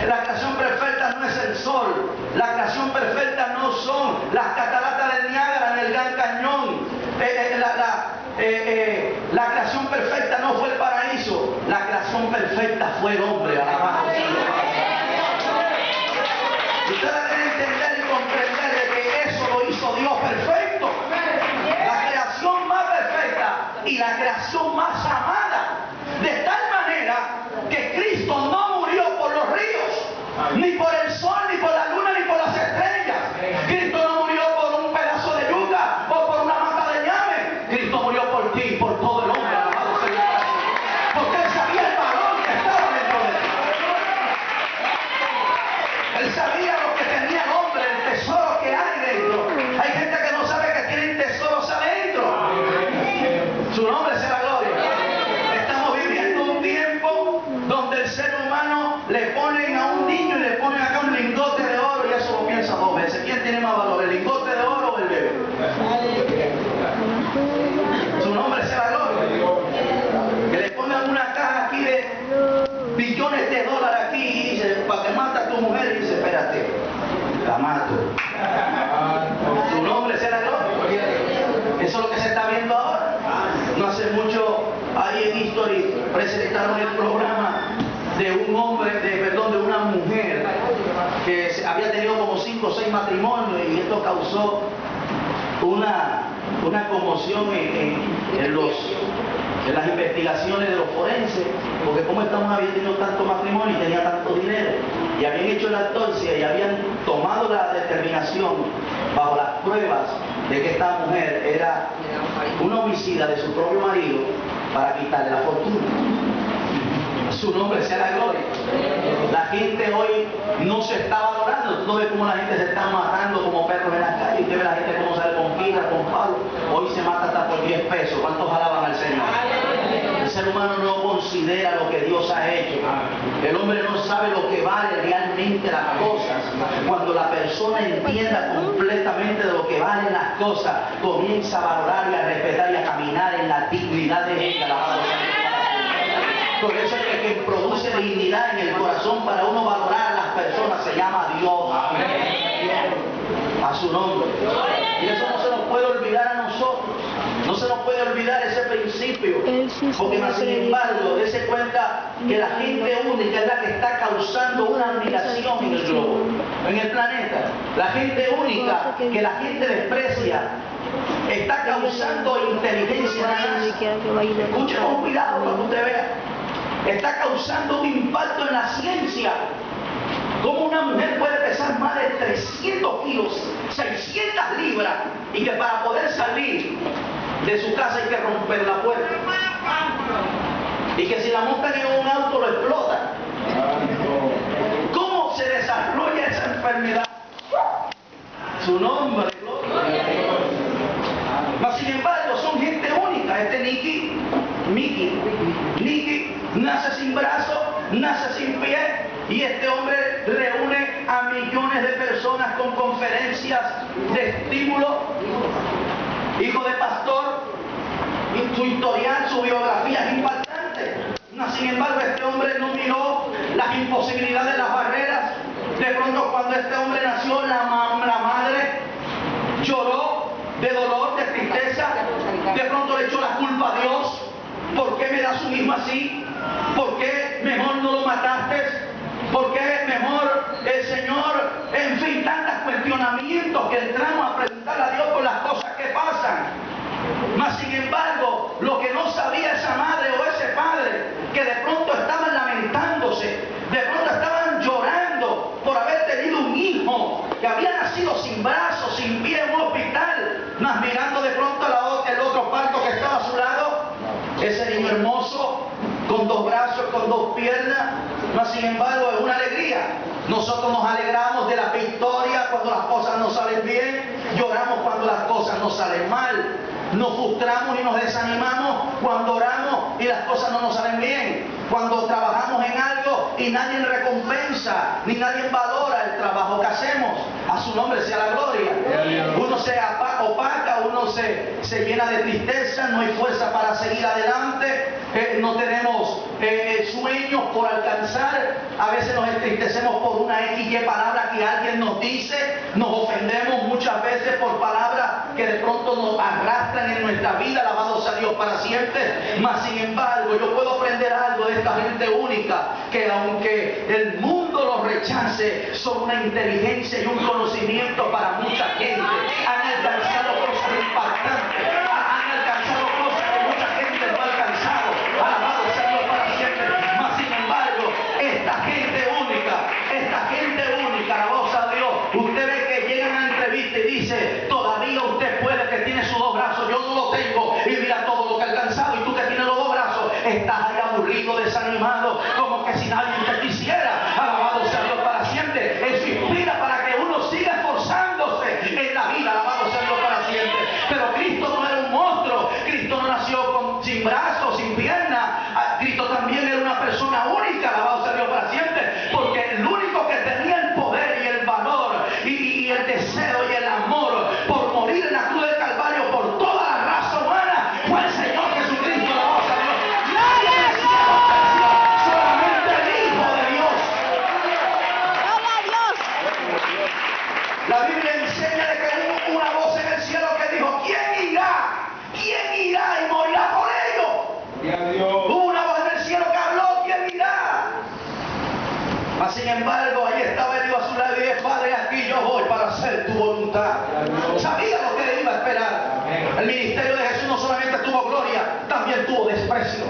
La creación perfecta no es el sol. La creación perfecta no son las cataratas del Niágara en el Gran Cañón. La creación perfecta no fue el paraíso. La creación perfecta fue el hombre. Alabado sea Dios. Ustedes deben entender y comprender de que eso lo hizo Dios perfecto. La creación más perfecta y la creación más amada. De tal manera que Cristo no murió por los ríos, ni por el sol, ni por la luna, ni por las estrellas. Cristo no murió por un pedazo de yuca o por una mata de ñame. Cristo murió por ti y por todo el hombre. Alabado sea Dios. Porque Él sabía el valor que estaba dentro de ti. Él sabía lo que tenía el hombre, el tesoro que hay dentro. Hay gente que no sabe que tienen tesoros adentro. Su nombre sea la gloria. Estamos viviendo un tiempo donde el ser humano le ponen a un niño y le ponen acá un lingote de oro y eso lo piensa dos veces. ¿Quién tiene más valor, el lingote de oro o el bebé? Su nombre sea la gloria. Que le pongan una caja aquí de billones de dólares aquí y dice, para que mata a tu mujer, y dice, espérate, la mato. Su nombre sea la gloria. Eso es lo que se está viendo ahora. No hace mucho, ahí en History presentaron el programa de un hombre, de una mujer que había tenido como 5 o 6 matrimonios y esto causó una conmoción en las investigaciones de los forenses, porque como esta mujer había tenido tanto matrimonio y tenía tanto dinero, y habían hecho la autopsia y habían tomado la determinación bajo las pruebas de que esta mujer era una homicida de su propio marido para quitarle la fortuna. Su nombre sea la gloria. La gente hoy no se está valorando. Tú no ves cómo la gente se está matando como perros en la calle. Usted ve la gente cómo sale con piedra, con palo. Hoy se mata hasta por 10 pesos. ¿Cuántos alaban al Señor? El ser humano no considera lo que Dios ha hecho. El hombre no sabe lo que vale realmente las cosas. Cuando la persona entienda completamente de lo que valen las cosas, comienza a valorar y a respetar y a caminar en la dignidad de ella. Por eso es que quien produce dignidad en el corazón para uno valorar a las personas se llama Dios. A su nombre. Y eso no se nos puede olvidar a nosotros. No se nos puede olvidar ese principio. Porque más sin embargo, dése cuenta que la gente única es la que está causando una admiración en el globo, en el planeta. La gente única que la gente desprecia está causando inteligencia. Escuche con cuidado para que usted vea. Está causando un impacto en la ciencia. ¿Cómo una mujer puede pesar más de 300 kilos, 600 libras, y que para poder salir de su casa hay que romper la puerta? Y que si la montan en un auto lo explotan. ¿Cómo se desarrolla esa enfermedad? Su nombre, gloria. Mas sin embargo son gente única. Este Nicky nace sin brazo, nace sin pie, y este hombre reúne a millones de personas con conferencias de estímulo. Hijo de pastor, su historial, su biografía es impactante. Sin embargo, este hombre no miró las imposibilidades, las barreras. De pronto, cuando este hombre nació, la madre lloró de dolor, de tristeza. De pronto le echó la culpa a Dios. ¿Por qué me das un hijo así? ¿Por qué mejor no lo mataste? ¿Por qué mejor el Señor? En fin, tantos cuestionamientos que entramos a preguntar a Dios por las cosas que pasan. Mas sin embargo, lo que no sabía esa madre o ese padre, que de pronto estaban lamentándose, de pronto estaban llorando por haber tenido un hijo que había nacido sin brazos, sin pie en un hospital, mas mirando de pronto el otro parto que estaba a su lado, ese niño hermoso, con 2 brazos, con 2 piernas, mas sin embargo es una alegría. Nosotros nos alegramos de la victoria cuando las cosas no salen bien, lloramos cuando las cosas no salen mal, nos frustramos y nos desanimamos cuando oramos y las cosas no nos salen bien, cuando trabajamos en algo y nadie recompensa, ni nadie valora el trabajo que hacemos. A su nombre sea la gloria. Uno se opaca, uno se llena de tristeza, no hay fuerza para seguir adelante, no tenemos sueños por alcanzar, a veces nos entristecemos por una X y palabra que alguien nos dice, nos ofendemos muchas veces por palabras que de pronto nos arrastran en nuestra vida, alabado sea Dios para siempre. Mas sin embargo, yo puedo aprender algo de esta gente única, que aunque el mundo los rechace, son una inteligencia y un conocimiento para mucha gente. Han alcanzado cosas impactantes, han alcanzado cosas que mucha gente no ha alcanzado, alabado sea Dios para siempre. Mas sin embargo, esta gente única, alabado sea Dios, usted ve que llegan a la entrevista y dice, todavía usted puede, que tiene sus dos brazos, yo no lo tengo, y mira todo lo que ha alcanzado, y tú que tienes los dos brazos, estás ahí aburrido, desanimado, como que si nadie te quisiera. Alabado sea Dios para siempre. Eso inspira para que uno siga esforzándose en la vida, alabado sea Dios para siempre. Pero Cristo no era un monstruo, Cristo no nació sin brazos, sin piernas, Cristo también era una persona única, alabado sea Dios para siempre, porque el único que tenía el poder y el valor y el deseo y el amor por morir en la cruz del Calvario por toda la raza humana fue el Señor Jesucristo, alabado sea Dios. Nadie en el cielo venció, solamente el Hijo de Dios. La Biblia enseña de que hubo una voz en el cielo que dijo, ¿quién irá? ¿Quién irá y morirá por ellos? Hubo una voz en el cielo que habló, ¿quién irá? Mas sin embargo, ahí estaba Él a su lado y dice, Padre, aquí yo voy para hacer tu voluntad. Sabía lo que le iba a esperar. El ministerio de Jesús no solamente tuvo gloria, también tuvo desprecio.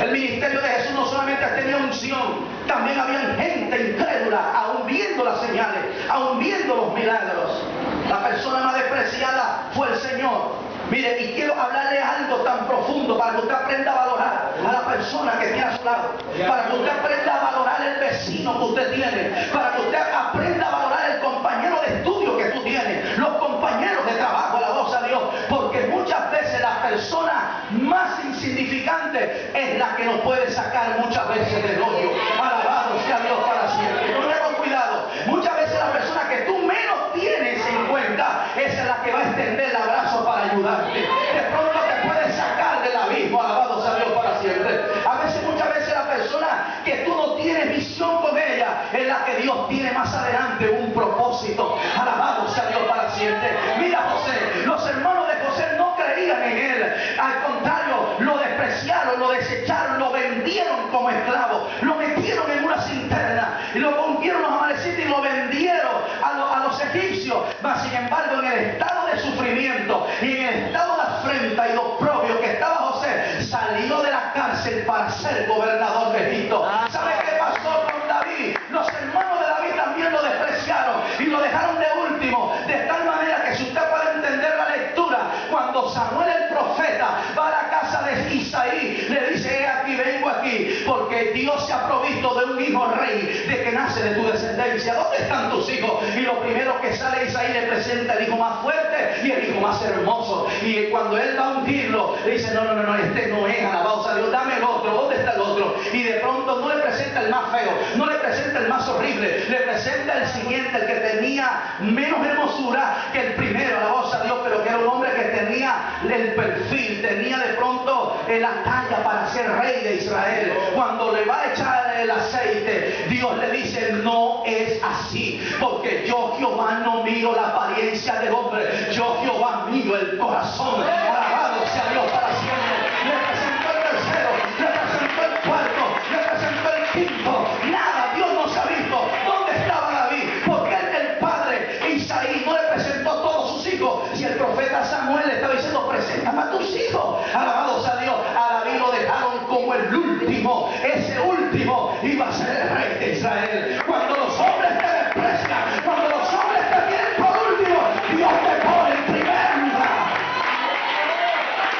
El ministerio de Jesús no solamente tenía unción, también había gente incrédula, aún viendo las señales, aún viendo los milagros. La persona más despreciada fue el Señor. Mire, y quiero hablarle algo tan profundo para que usted aprenda a valorar a la persona que tiene a su lado, para que usted aprenda a valorar el vecino que usted tiene, para que usted aprenda a valorar el compañero de estudio que tú tienes, los compañeros de trabajo, alabado sea Dios, porque muchas veces la persona más insignificante es la que nos puede sacar muchas veces del hoyo. Alabado sea Dios para siempre. Ponle con cuidado, muchas veces la persona que tú menos tienes en cuenta, esa es la que va a extender el abrazo para ayudarte. De pronto te puede sacar del abismo, alabado sea Dios para siempre. A veces, muchas veces la persona que tú no tienes visión con ella, es la que Dios tiene más adelante un propósito. Alabado sea Dios para siempre. Mira José, los hermanos de José no creían en él, al contrario, lo despreciaron, lo desecharon, lo vendieron como esclavo, lo metieron en una cisterna y lo rompieron los amalecitas y lo vendieron a los egipcios. Mas sin embargo, en el estado de sufrimiento y en el estado de afrenta y de oprobio que estaba José, salió de la cárcel para ser gobernador de Egipto. ¿Sabe qué pasó con David? Los hermanos de David también lo despreciaron y lo dejaron de último, de tal manera que si usted puede entender la lectura, cuando Samuel el profeta va a la casa de Isaí, le dice, he aquí, vengo aquí, porque Dios se ha provisto de un hijo rey, de que nace de tu descendencia. ¿Dónde están tus hijos? Y lo primero que sale Isaí le presenta el hijo más fuerte y el hijo más hermoso. Y cuando él va a ungirlo, le dice, no, este no es, alabado sea Dios, dame el otro. ¿Dónde está el otro? Y de pronto no le presenta el más feo, no le presenta el más horrible, le presenta el siguiente, el que tenía menos hermosura que el primero, alabado sea Dios, pero que era un hombre que tenía el perfil, tenía de pronto la talla para ser rey de Israel. Cuando le va a echar el aceite, Dios le dice, no es así, porque yo Jehová no miro la apariencia del hombre, yo Jehová miro el corazón. Alabado sea Dios para siempre. Le presentó el tercero, le presentó el cuarto, le presentó el quinto. Nada, Dios no se ha visto. ¿Dónde estaba David? Porque el padre Isaí no le presentó a todos sus hijos. Y el profeta Samuel le estaba diciendo, preséntame a tus hijos. Alabado sea Dios. A David lo dejaron como el último. Ese último iba a ser el rey de Israel. Cuando los hombres te desprecian, cuando los hombres te tienen por último, Dios te pone en primer lugar.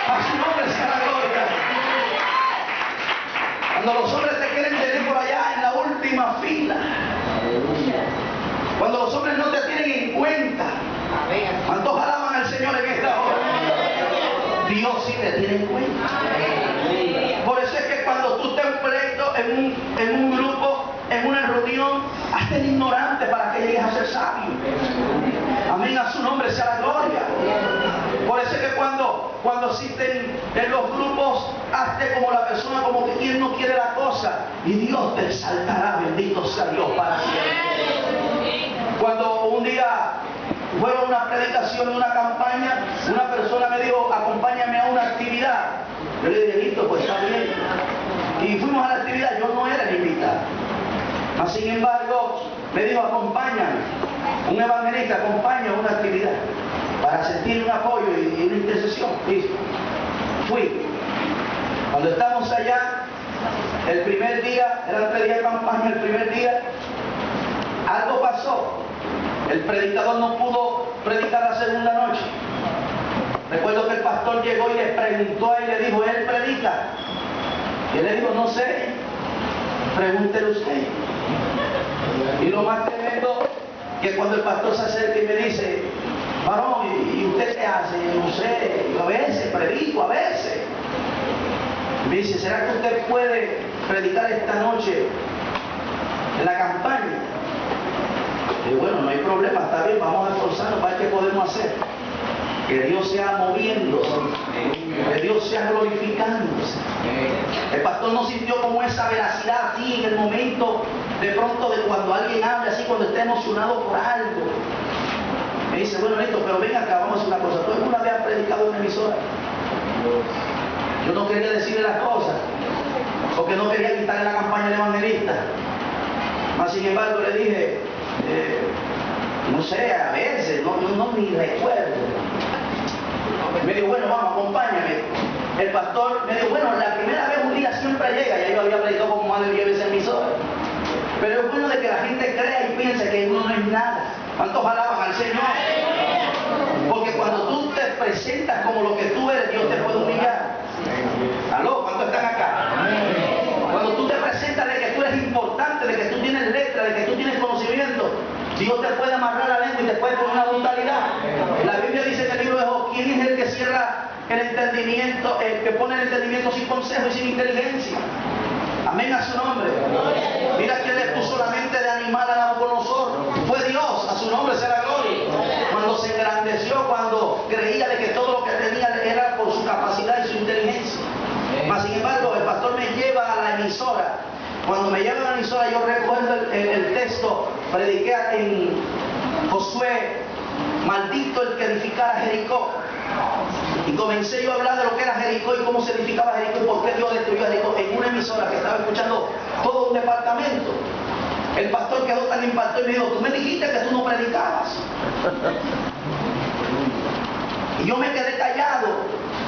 A su nombre sea la gloria. Cuando los hombres te quieren tener por allá en la última fila, cuando los hombres no te tienen en cuenta, ¿cuántos alaban al Señor en esta hora? Dios sí te tiene en cuenta. Por eso es que cuando tú te pleito en un grupo, en una reunión, hazte el ignorante para que llegues a ser sabio. Amén, a su nombre sea la gloria. Por eso es que cuando existen en los grupos, hazte como la persona, como que quien no quiere la cosa, y Dios te exaltará, bendito sea Dios para siempre. Cuando un día fue a una predicación, una campaña, una persona me dijo, acompáñame a una actividad. Yo le dije, listo, pues está bien. Y fuimos a la actividad, yo no era el invitado. Mas, sin embargo, me dijo, acompáñame. Un evangelista acompaña a una actividad para sentir un apoyo y una intercesión. Listo. Fui. Cuando estamos allá, el primer día, eran 3 días de campaña, el primer día, algo pasó. El predicador no pudo predicar la segunda noche. Recuerdo que el pastor llegó y le preguntó a él, le dijo, ¿él predica? Y él le dijo, no sé, pregúntele usted. Y lo más tremendo, que cuando el pastor se acerca y me dice, varón, ¿y usted qué hace? No sé, yo a veces predico, a veces. Me dice, ¿será que usted puede predicar esta noche en la campaña? Y bueno, no hay problema, está bien, vamos a esforzarnos para ver qué podemos hacer. Que Dios sea moviéndose, que Dios sea glorificándose. El pastor no sintió como esa veracidad así en el momento, de pronto, de cuando alguien habla así, cuando está emocionado por algo. Me dice, bueno, Néstor, pero ven acá, vamos a hacer una cosa. ¿Tú alguna vez has predicado en una emisora? Yo no quería decirle las cosas, porque no quería quitarle la campaña de evangelista. Mas, sin embargo, le dije, no sé, a veces, no ni recuerdo. Me dijo, bueno, vamos, acompáñame. El pastor me dijo, bueno, la primera vez un día siempre llega, ya yo había predicado como más de 10 veces en emisora. Pero es bueno de que la gente crea y piense que uno no es nada. ¿Cuántos alaban al Señor? Porque cuando tú te presentas como lo que tú eres, Dios te puede humillar. ¿Aló? ¿Cuántos están acá? Cuando tú te presentas de que tú eres importante, de que tú tienes letra, de que tú tienes conocimiento, Dios te puede amarrar la lengua y te puede poner una brutalidad. La Biblia dice en el libro de Job, ¿quién es el que cierra el entendimiento, el que pone el entendimiento sin consejo y sin inteligencia? Amén a su nombre. Mira quién le puso la mente de animal a Nabucodonosor. Fue Dios, a su nombre sea la gloria. Cuando se engrandeció, cuando creía de que todo lo que tenía era por su capacidad y su inteligencia. Mas, sin embargo, el pastor me lleva a la emisora. Cuando me lleva a la emisora, yo recuerdo el texto, prediqué en Josué, maldito el que edificara Jericó. Y comencé yo a hablar de lo que era Jericó y cómo se edificaba Jericó y por qué Dios destruyó Jericó en una emisora que estaba escuchando todo un departamento. El pastor quedó tan impactado y me dijo, tú me dijiste que tú no predicabas. Y yo me quedé callado.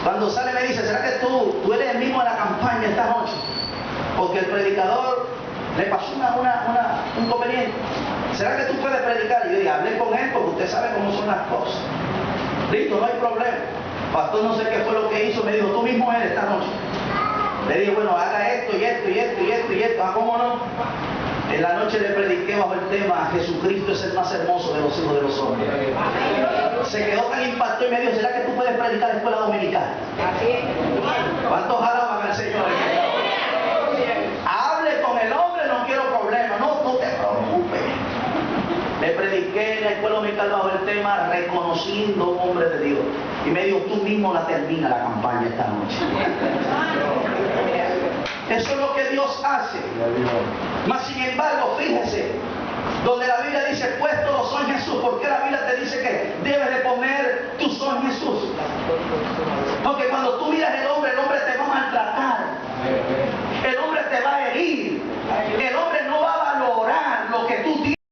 Cuando sale me dice, ¿será que tú eres el mismo de la campaña esta noche? Porque el predicador le pasó un inconveniente. ¿Será que tú puedes predicar? Y yo dije, hablé con él porque usted sabe cómo son las cosas. Listo, no hay problema. Pastor no sé qué fue lo que hizo, me dijo, tú mismo eres esta noche. Le dije, bueno, haga esto y esto y esto y esto y esto. ¿Ah, cómo no? En la noche le prediqué bajo el tema, Jesucristo es el más hermoso de los hijos de los hombres. Se quedó tan impactado y me dijo, ¿será que tú puedes predicar escuela dominical? ¿Cuántos alaban al Señor? Hable con el hombre, no quiero problemas. No te preocupes. Le prediqué en la escuela dominical bajo el tema reconociendo un hombre de Dios. Y me dijo, tú mismo la termina la campaña esta noche. Eso es lo que Dios hace. Mas, sin embargo, fíjese, donde la Biblia dice, puesto los ojos en Jesús, ¿por qué la Biblia te dice que debes de poner tus ojos en Jesús? Porque cuando tú miras